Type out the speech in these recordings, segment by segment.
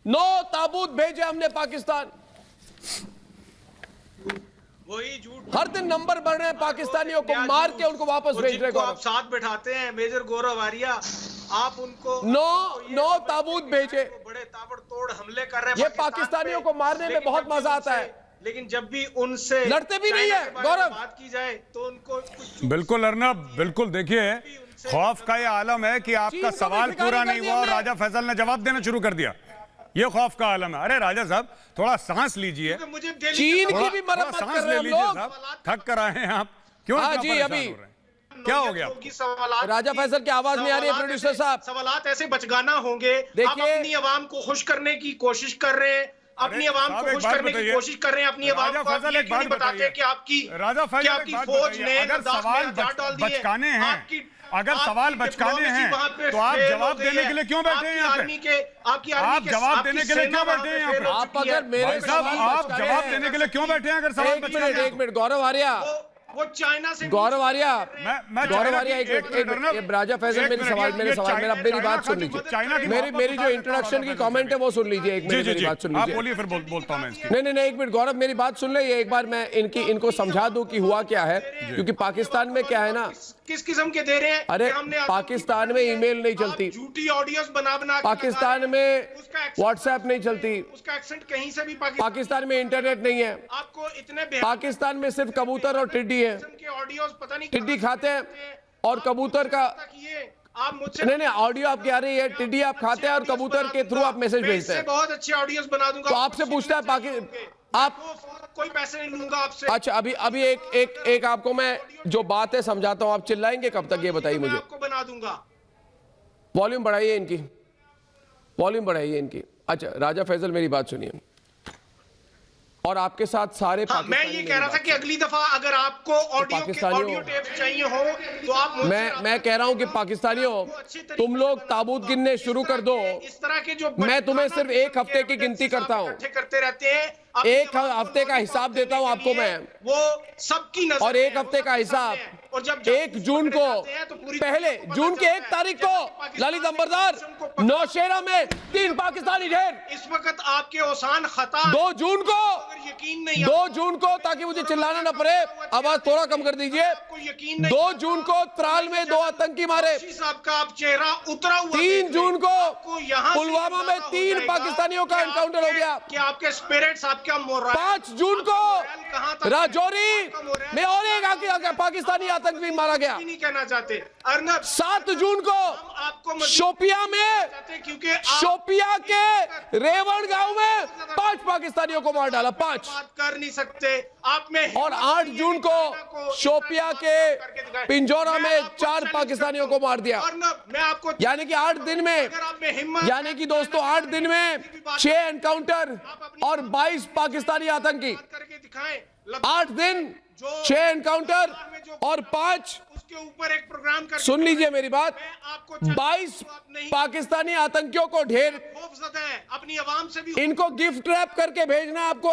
9 ताबूत भेजे हमने पाकिस्तान। वही झूठ, हर दिन नंबर बढ़ रहे हैं, पाकिस्तानियों को मार के उनको वापस भेज रहे हैं। आप साथ बैठाते हैं मेजर गौरव आर्या, आप उनको 9 ताबूत भेजे, बड़े ताबड़तोड़ हमले कर रहे हैं। ये पाकिस्तानियों को मारने में बहुत मजा आता है, लेकिन जब भी उनसे लड़ते भी नहीं है गौरव। बात की जाए तो उनको बिल्कुल अर्नब, बिल्कुल देखिए, खौफ का ये आलम है कि आपका सवाल पूरा नहीं हुआ और राजा फैसल ने जवाब देना शुरू कर दिया। ये खौफ का आलम है। अरे राजा साहब थोड़ा सांस लीजिए, चीन की भी मरम्मत कर सांस रहे ले हैं लीजिए लोग। साहब, थक कर आए हैं आप, क्यों हाँ इतना जी, परेशान अभी हो रहे हैं? क्या हो गया? राजा फैसल की आवाज नहीं आ रही है प्रोड्यूसर साहब। सवालात ऐसे बचगाना होंगे, आप अपनी आवाम को खुश करने की कोशिश कर रहे हैं, अपनी आवाम को खुश करने की कोशिश कर रहे हैं, अपनी आवाम को आप ये क्यों नहीं बताते कि आपकी फौज ने अगर सवाल बचकाने हैं, अगर सवाल बचकाने हैं तो आप जवाब देने के लिए क्यों बैठे हैं यहाँ पे? आप जवाब देने के लिए क्यों बैठे हैं यहाँ पे? आप अगर मेरे आप जवाब देने के लिए क्यों बैठे हैं अगर सवाल बचकाने हैं? एक मिनट गौरव आर्या, वो चाइना से गौरव आर्या, मैं गौरव आर्या, एक मिनट, राजा फैसल मेरी सवाल मेरी बात सुन लीजिए। मेरी जो इंट्रोडक्शन की कमेंट है वो सुन लीजिए। एक मिनट मेरी बात सुन लीजिए। आप बोलिए, फिर बोलता हूं मैं इसकी। नहीं, एक मिनट गौरव, मेरी बात सुन ले। ये एक बार मैं इनको समझा दूं कि हुआ क्या है, क्योंकि पाकिस्तान में क्या है ना, किस किस्म के दे रहे हैं। अरे पाकिस्तान में ईमेल नहीं चलती, झूठी ऑडियोज बना पाकिस्तान में व्हाट्सएप नहीं चलती, उसका एक्सेंट कहीं से भी पाकिस्तान में इंटरनेट नहीं है, आपको इतने पाकिस्तान में सिर्फ कबूतर और टिड्डी है। ऑडियोज पता नहीं टिड्डी खाते हैं और कबूतर का आप मुझसे नहीं, ऑडियो आपकी आ रही है, टिड्डी आप खाते हैं और कबूतर के थ्रू आप मैसेज भेजते हैं। बहुत अच्छे ऑडियोज बना दूंगा। तो आपसे पूछता है आप कोई पैसे नहीं लूंगा आपसे। अच्छा, अभी एक आपको मैं जो बात है समझाता हूं। आप चिल्लाएंगे कब तक ये बताइए मुझे। आपको बना दूंगा। वॉल्यूम बढ़ाइए इनकी, वॉल्यूम बढ़ाइए इनकी। अच्छा राजा फैसल मेरी बात सुनिए, और आपके साथ सारे मैं ये कह रहा था कि अगली दफा अगर आपको ऑडियो टेप चाहिए हो तो आप मैं कह रहा हूं कि पाकिस्तानियों, तुम लोग ताबूत गिनने शुरू कर दो। इस तरह के जो मैं तुम्हें सिर्फ एक हफ्ते की गिनती करता हूं, करते रहते हैं, एक हफ्ते का हिसाब देता हूं आपको मैं, वो सबकी नजर, और एक हफ्ते का हिसाब। और जब 1 जून को, पहले जून के 1 तारीख को ललित अंबरदार नौशेरा में 3 पाकिस्तानी ढेर। इस वक्त आपके ओसान खता 2 जून को, यकीन नहीं, 2 जून को, ताकि मुझे चिल्लाना ना पड़े, आवाज थोड़ा कम कर दीजिए। 2 जून को त्राल में 2 आतंकी मारे। साहब का आप चेहरा उतरा हुआ। 3 जून को पुलवामा में 3 पाकिस्तानियों का एनकाउंटर हो गया। कि आपके स्पिरिट्स आपका मोरल। 5 जून को राजौरी में और एक पाकिस्तानी आतंकवादी मारा गया। नहीं कहना चाहते अर्नब। 7 जून को आपको शोपिया में, क्योंकि शोपिया के रेवण गांव में 5 पाकिस्तानियों को मार डाला। 5 बात कर नहीं सकते आप में। और 8 जून को शोपिया के पिंजौरा में 4 पाकिस्तानियों को मार दिया। मैं आपको यानी कि 8 दिन में, यानी कि दोस्तों 8 दिन में 6 एनकाउंटर और 22 पाकिस्तानी आतंकी। 8 दिन 6 एनकाउंटर और 5, उसके ऊपर एक प्रोग्राम कर, सुन लीजिए मेरी बात, 22 पाकिस्तानी आतंकियों को ढेर अपनी आवाम से भी इनको गिफ्ट रैप करके भेजना है आपको।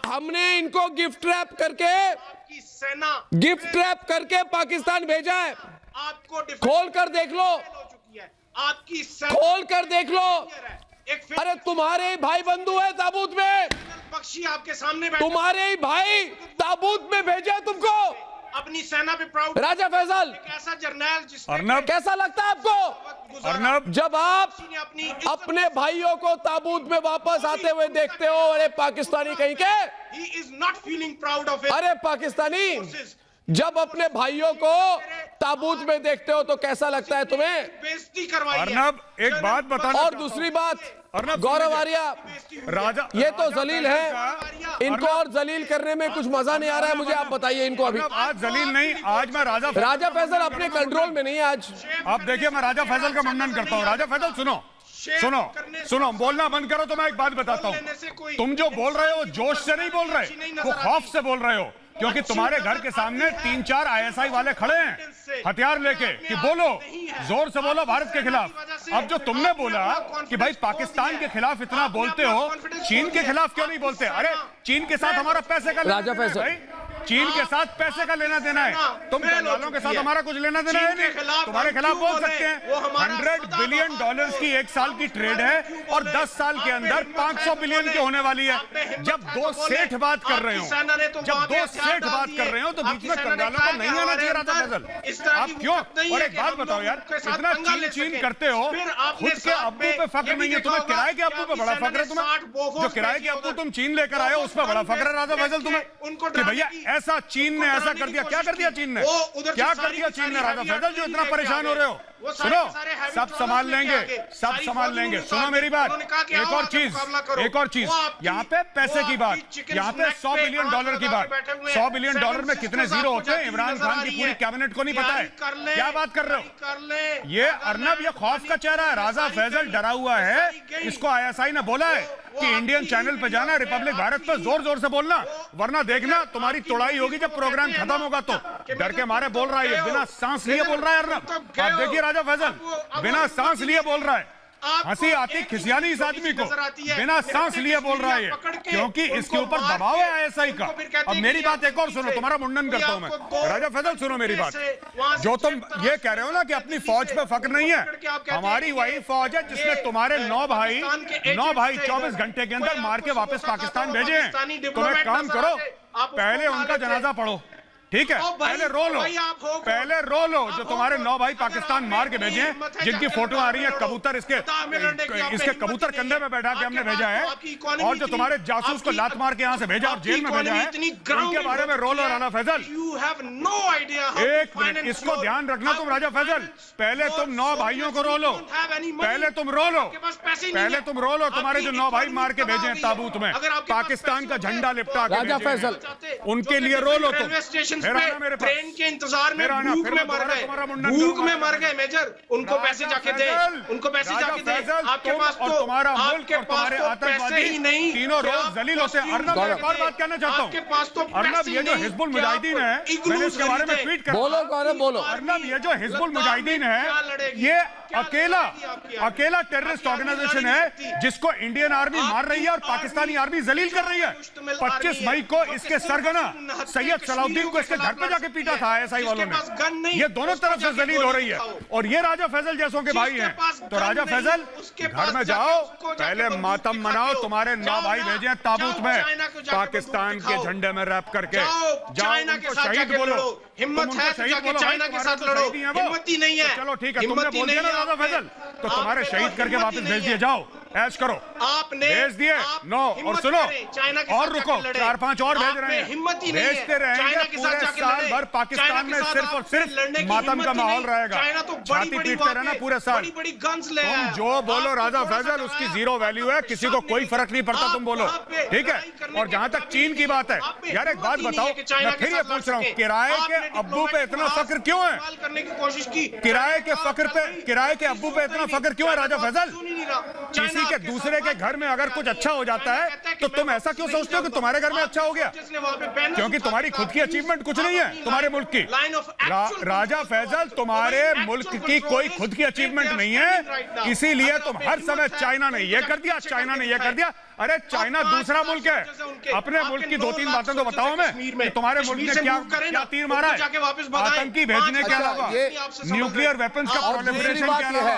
हमने इनको गिफ्ट रैप करके, आपकी सेना गिफ्ट रैप करके पाकिस्तान भेजा है। आपको खोल कर देख लो, आपकी खोल कर देख लो। अरे तुम्हारे भाई बंधु है ताबूत में, बख्शी आपके सामने तुम्हारे ही भाई ताबूत में भेजा तुमको, अपनी सेना पे प्राउड। राजा फैसल, ऐसा जर्नैल अर्नब, कैसा लगता है आपको अर्नब, जब आप अपने भाइयों को ताबूत में वापस आते हुए देखते हो? अरे पाकिस्तानी कहीं के, he is not feeling proud of it। अरे पाकिस्तानी जब अपने भाइयों को ताबूत में देखते हो तो कैसा लगता है तुम्हें? बेइज्जती करवाई है। अर्नब एक बात बताना, और दूसरी बात, अर्नब गौरव आर्या, राजा, ये तो जलील है, इनको और जलील करने में कुछ मजा नहीं आ रहा है मुझे। आप बताइए इनको अभी। आज जलील नहीं, आज मैं राजा फैसल अपने कंट्रोल में नहीं है आज। आप देखिए, मैं राजा फैसल का मंडन करता हूँ। राजा फैसल सुनो, सुनो, सुनो, बोलना बंद करो तो मैं एक बात बताता हूँ। तुम जो बोल रहे हो जोश से नहीं बोल रहे, वो खौफ से बोल रहे हो, क्योंकि तुम्हारे घर के सामने 3-4 ISI वाले खड़े हैं हथियार लेके कि बोलो, जोर से बोलो भारत के खिलाफ। अब जो तुमने बोला कि भाई पाकिस्तान के खिलाफ इतना बोलते हो, चीन के खिलाफ क्यों नहीं बोलते? अरे चीन के साथ हमारा पैसे का राजा फैसल, चीन के साथ पैसे का लेना देना है, तुम कंगालों के साथ हमारा कुछ लेना देना है नहीं। तुम्हारे खिलाफ बोल सकते हैं। $100 बिलियन की एक साल की ट्रेड है और 10 साल के अंदर 500 बिलियन की होने वाली है। जब दो सेठ बात कर रहे हो, तो बीच में कंगालों को नहीं आना चाहिए। राजा फैसल, आप क्यों? और एक बात बताओ यार, इतना चीन करते हो, खुद के अब्बू पे फक्र नहीं है तुम्हें, किराए के अब्बू पे बड़ा फक्र है तुम्हें। जो किराए के अब्बू तुम चीन लेकर आए हो उस पर बड़ा फक्र है राजा फैसल तुम्हें, कि भैया ऐसा चीन ने ऐसा कर दिया। क्या कर दिया चीन ने? क्या कर दिया चीन ने राजा फैसल, जो इतना परेशान हो रहे हो? सुनो, सब संभाल लेंगे, सब संभाल लेंगे। सुनो मेरी बात, एक और चीज, यहाँ पे पैसे की बात, यहाँ पे $100 बिलियन की बात। $100 बिलियन में कितने जीरो होते हैं इमरान खान की पूरी कैबिनेट को नहीं पता है। क्या बात कर रहे हो? ये अर्नब, ये खौफ का चेहरा है। राजा फैसल डरा हुआ है, इसको ISI ने बोला है कि इंडियन चैनल पे जाना, रिपब्लिक भारत पे जोर जोर से बोलना, वरना देखना तुम्हारी तोड़ाई होगी जब प्रोग्राम खत्म होगा। तो डर के मारे बोल रहा है, बिना सांस लिए बोल रहा है अर्नब। आप देखिए राजा फैसल, बिना सांस लिए बोल रहा है। हंसी आती खिसियानी इस आदमी को, बिना सांस लिए बोल रहा है, क्योंकि इसके ऊपर दबाव है ISI का। अब मेरी बात एक और सुनो, तुम्हारा मुंडन करता हूं मैं। राजा फैसल सुनो मेरी बात, जो तुम ये कह रहे हो ना कि अपनी फौज पे फक्र नहीं है, हमारी वही फौज है जिसने तुम्हारे 9 भाई 24 घंटे के अंदर मार के वापस पाकिस्तान भेजे हैं। तुम एक काम करो, पहले उनका जनाजा पढ़ो, ठीक है? पहले रो लो जो तुम्हारे 9 भाई पाकिस्तान मार के भेजे हैं, जिनकी फोटो आ रही है, कबूतर इसके कबूतर कंधे में बैठा के हमने भेजा है, और जो तुम्हारे जासूस को लात मार के यहाँ से भेजा और जेल में भेजा है, उनके बारे में रो लो राजा फैसल। एक मिनट, इसको ध्यान रखना तुम राजा फैसल। पहले तुम 9 भाइयों को रो लो, पहले तुम रो लो तुम्हारे जो 9 भाई मार के भेजे हैं ताबूत में, पाकिस्तान का झंडा लिपटा के राजा फैसल, उनके लिए रो लो तुम। ट्रेन के इंतजार में भूख में मर गए मेजर, उनको पैसे जाके दे, उनको पैसे जाके दे। आपके पास तो तुम्हारा मुल्क और तुम्हारे आतंकवादी ही नहीं, तीनों रोज जलील होते हैं। अर्नब, एक और बात कहना चाहता हूँ। अर्नब, ये जो हिजबुल मुजाहिदीन है, मैंने इसके बारे में ट्वीट कर, बोलो। अर्नब, ये जो हिजबुल मुजाहिदीन है, ये अकेला टेररिस्ट ऑर्गेनाइजेशन है जिसको इंडियन आर्मी मार रही है और पाकिस्तानी आर्मी जलील कर रही है। 25 मई को इसके सरगना सैयद सलाउद्दीन को इसके घर पे जाके पीटा था ISI वालों ने। ये दोनों तरफ से जलील हो रही है, और ये राजा फैसल जैसों के भाई हैं। तो राजा फैसल, घर में जाओ, पहले मातम मनाओ, तुम्हारे 9 भाई भेजे हैं ताबूत में पाकिस्तान के झंडे में रैप करके। जाओ, उनको शहीद बोलो, हिम्मत है तो जाके चाइना के साथ लड़ो, हिम्मत ही नहीं है। चलो ठीक है, तुमने बोल दिया ना राजा फैसल, तो तुम्हारे शहीद करके वापस भेज दिए। जाओ, ऐश करो, आपने भेज दिए। नो, और सुनो, और रुको, 4-5 और भेज रहे हैं, भेजते रहेंगे। पूरे साल भर पाकिस्तान में सिर्फ और सिर्फ मातम का माहौल रहेगा, छाती पीटते रहना पूरे साल। तुम जो बोलो राजा फैसल, उसकी जीरो वैल्यू है, किसी को कोई फर्क नहीं पड़ता, तुम बोलो, ठीक है? और जहां तक चीन की बात है, यार एक बात बताओ, मैं फिर ये पूछ रहा हूँ, किराए के अब्बू पे इतना फक्र क्यों है? करने की कोशिश की, किराए के अब्बू पे इतना फक्र क्यों है राजा फैसल? किसी के दूसरे के घर में अगर कुछ अच्छा हो जाता है तो तुम ऐसा क्यों सोचते हो कि तुम्हारे घर में अच्छा हो गया? क्योंकि तुम्हारी खुद की अचीवमेंट कुछ नहीं है, तुम्हारे मुल्क की। राजा फैसल, तुम्हारे मुल्क की कोई खुद की अचीवमेंट नहीं है, इसीलिए तुम हर समय चाइना ने ये कर दिया, चाइना ने ये कर दिया। अरे चाइना दूसरा मुल्क है, अपने मुल्क की 2-3 बातें तो बताओ हमें, तुम्हारे मुल्क ने क्या तीर मारा है? आतंकी भेजने के अलावा न्यूक्लियर वेपन्स का प्रोलिफरेशन के अलावा,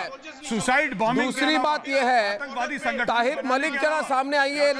सुसाइड बॉम्बिंग। दूसरी बात यह है, आतंकवादी संगठन, ताहिर मलिक जरा सामने आइए।